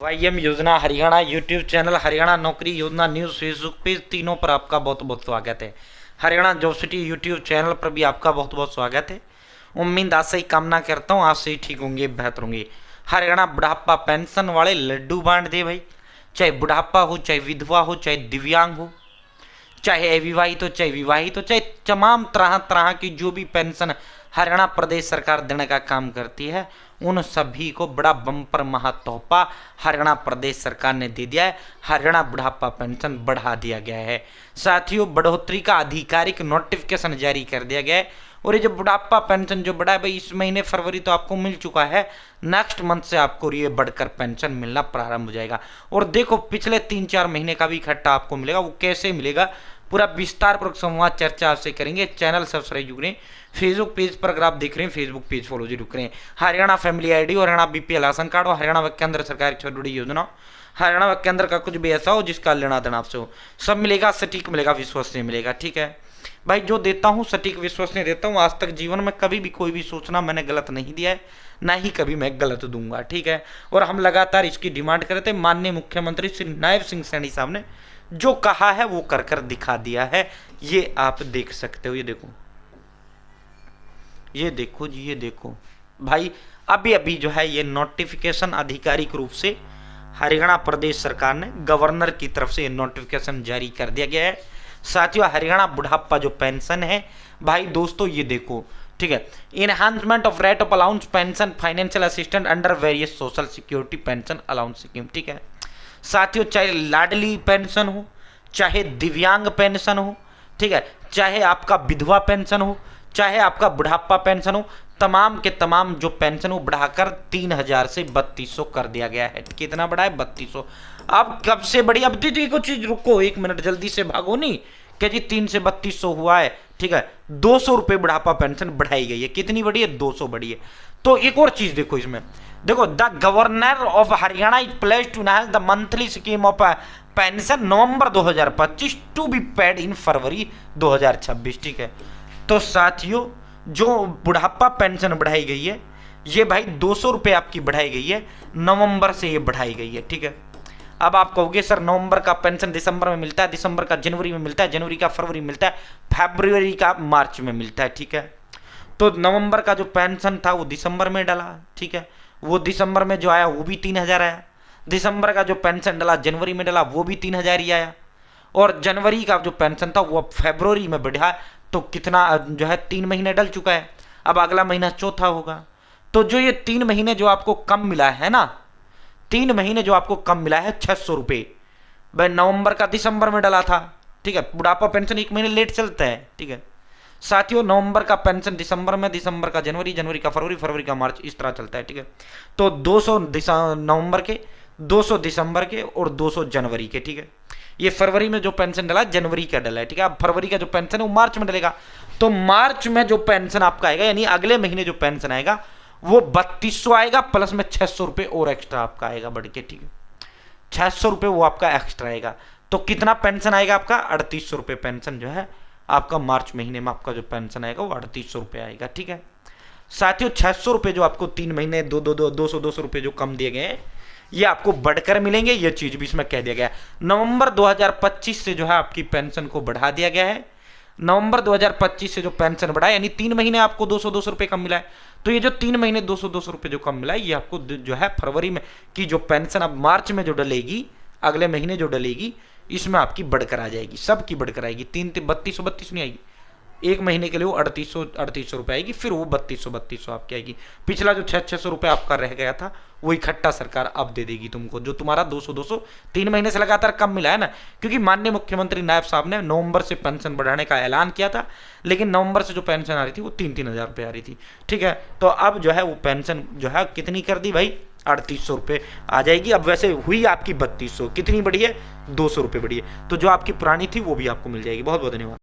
वाईएम योजना Haryana YouTube channel, Haryana नौकरी योजना न्यूज़, फेसबुक पेज, तीनों पर आपका बहुत बहुत स्वागत है। Haryana job city YouTube channel पर भी आपका बहुत बहुत स्वागत है। उम्मीद आज से ही कामना करता हूँ, आज से ही ठीक होंगे, बेहतर होंगे। हरियाणा बुढ़ापा पेंशन वाले लड्डू बांट दे भाई। चाहे बुढ़ापा हो, चाहे विधवा हो, चाहे दिव्यांग हो, चाहे अविवाहित हो, चाहे विवाहित हो, चाहे तमाम तरह तरह की जो भी पेंशन हरियाणा प्रदेश सरकार देने का काम करती है, उन सभी को बड़ा बम्पर महातोहफा हरियाणा प्रदेश सरकार ने दे दिया है। हरियाणा बुढ़ापा पेंशन बढ़ा दिया गया है। साथियों, बढ़ोतरी का आधिकारिक नोटिफिकेशन जारी कर दिया गया है। और ये जो बुढ़ापा पेंशन जो बढ़ा है भाई, इस महीने फरवरी तो आपको मिल चुका है, नेक्स्ट मंथ से आपको ये बढ़कर पेंशन मिलना प्रारंभ हो जाएगा। और देखो, पिछले 3-4 महीने का भी इकट्ठा आपको मिलेगा। वो कैसे मिलेगा, पूरा विस्तार पूर्वक संवाद चर्चा आपसे करेंगे। चैनल सब्सक्राइब जरूर करें। फेसबुक पेज पर अगर आप देख रहे हैं, फेसबुक पेज फॉलो जरूर करें। हरियाणा फैमिली आईडी और हरियाणा बीपीएल राशन कार्ड और हरियाणा व केंद्र सरकार की छोटी योजना, हरियाणा व केंद्र का कुछ भी ऐसा हो जिसका लेना देना आपसे हो, सब मिलेगा, सटीक मिलेगा, विश्वसनीय मिलेगा। ठीक है भाई, जो देता हूँ सटीक विश्वसनीय देता हूँ। आज तक जीवन में कभी भी कोई भी सूचना मैंने गलत नहीं दिया है, ना ही कभी मैं गलत दूंगा। ठीक है, और हम लगातार इसकी डिमांड कर रहे थे। माननीय मुख्यमंत्री श्री नायब सिंह सैनी साहब ने जो कहा है वो कर कर दिखा दिया है। ये आप देख सकते हो, ये देखो, ये देखो जी, ये देखो भाई। अभी अभी जो है ये नोटिफिकेशन आधिकारिक रूप से हरियाणा प्रदेश सरकार ने गवर्नर की तरफ से ये नोटिफिकेशन जारी कर दिया गया है। साथियों, हरियाणा बुढ़ापा जो पेंशन है भाई दोस्तों, ये देखो, ठीक है, enhancement of rate of allowance pension financial assistant under various social security pension allowance scheme. ठीक है साथियों, चाहे लाडली पेंशन हो, चाहे दिव्यांग पेंशन हो, ठीक है, चाहे आपका विधवा पेंशन हो, चाहे आपका बुढ़ापा पेंशन हो, तमाम के तमाम जो पेंशन हो बढ़ाकर 3000 से 3200 कर दिया गया है। कितना बढ़ा है? 3200। अब कब से बढ़ी? अब दीदी कुछ रुको, 1 मिनट, जल्दी से भागो नहीं। क्या जी, 3 से 3200 हुआ है। ठीक है, 200 रुपये बुढ़ापा पेंशन बढ़ाई गई है। कितनी बढ़ी है? 200 बढ़ी है। तो एक और चीज देखो इसमें, देखो, the governor of Haryana is placed to enhance the monthly scheme of pension November 2025 to be paid in February 2026। ठीक है, तो साथियों, जो बुढ़ापा पेंशन बढ़ाई गई है, ये भाई 200 रुपये आपकी बढ़ाई गई है, नवंबर से ये बढ़ाई गई है। ठीक है, अब आप कहोगे सर नवंबर का पेंशन दिसंबर में मिलता है, दिसंबर का जनवरी में मिलता है, जनवरी का फरवरी मिलता है, फरवरी का मार्च में मिलता है। ठीक है, तो नवंबर का जो पेंशन था वो दिसंबर में डाला। ठीक है, वो दिसंबर में जो आया वो भी 3000 आया। दिसंबर का जो पेंशन डाला जनवरी में डाला वो भी 3000 ही आया। और जनवरी का जो पेंशन था वो अब फरवरी में बढ़ा, तो कितना जो है 3 महीने डल चुका है। अब अगला महीना चौथा होगा। तो जो ये 3 महीने जो आपको कम मिला है ना, 3 महीने जो आपको कम मिला है 600 रुपये, भाई नवंबर का दिसंबर में डाला था। ठीक है, बुढ़ापा पेंशन 1 महीने लेट चलता है। ठीक है साथियों, नवंबर का पेंशन दिसंबर में, दिसंबर का जनवरी, जनवरी का फरवरी, फरवरी का मार्च, इस तरह चलता है। ठीक है, तो 200 नवंबर के, 200 दिसंबर के और 200 जनवरी के। ठीक है, ये फरवरी में जो पेंशन डला जनवरी का डला है। ठीक है, अब फरवरी का जो पेंशन है वो मार्च में डलेगा। तो मार्च में जो पेंशन आपका आएगा, यानी अगले महीने जो पेंशन आएगा वो 3200 आएगा, प्लस में 600 रुपये और एक्स्ट्रा आपका आएगा बढ़ के। ठीक है, 600 रुपये वो आपका एक्स्ट्रा आएगा। तो कितना पेंशन आएगा आपका? 3800 रुपये पेंशन जो है आपका मार्च महीने में आपका जो पेंशन आएगा वो 3800 रुपये आएगा। ठीक है साथियों, 600 रुपये जो आपको 3 महीने 200 रुपये जो कम दिए गए हैं, ये आपको बढ़कर मिलेंगे। ये चीज भी इसमें कह दिया गया है। नवंबर 2025 से जो है आपकी पेंशन को बढ़ा दिया गया है। नवंबर 2025 से जो पेंशन बढ़ा है, यानी 3 महीने आपको 200 रुपये कम मिला है। तो ये जो 3 महीने 200 रुपये जो कम मिला है, ये आपको जो है फरवरी में की जो पेंशन अब मार्च में जो डलेगी, अगले महीने जो डलेगी, इसमें आपकी बढ़कर आ जाएगी, सबकी बढ़कर आएगी। 3200 नहीं आएगी, 1 महीने के लिए वो 3800 रुपये आएगी, फिर वो 3200 आपकी आएगी। पिछला जो 600 रुपये आपका रह गया था वो इकट्ठा सरकार अब दे देगी तुमको, जो तुम्हारा 200 3 महीने से लगातार कम मिला है ना। क्योंकि माननीय मुख्यमंत्री नायब साहब ने नवंबर से पेंशन बढ़ाने का ऐलान किया था, लेकिन नवंबर से जो पेंशन आ रही थी वो 3-3 हज़ार रुपये आ रही थी। ठीक है, तो अब जो है वो पेंशन जो है कितनी कर दी भाई? 3800 रुपये आ जाएगी। अब वैसे हुई आपकी 3200, कितनी बढ़ी है? 200 रुपये बढ़ी है। तो जो आपकी पुरानी थी वो भी आपको मिल जाएगी। बहुत बहुत धन्यवाद।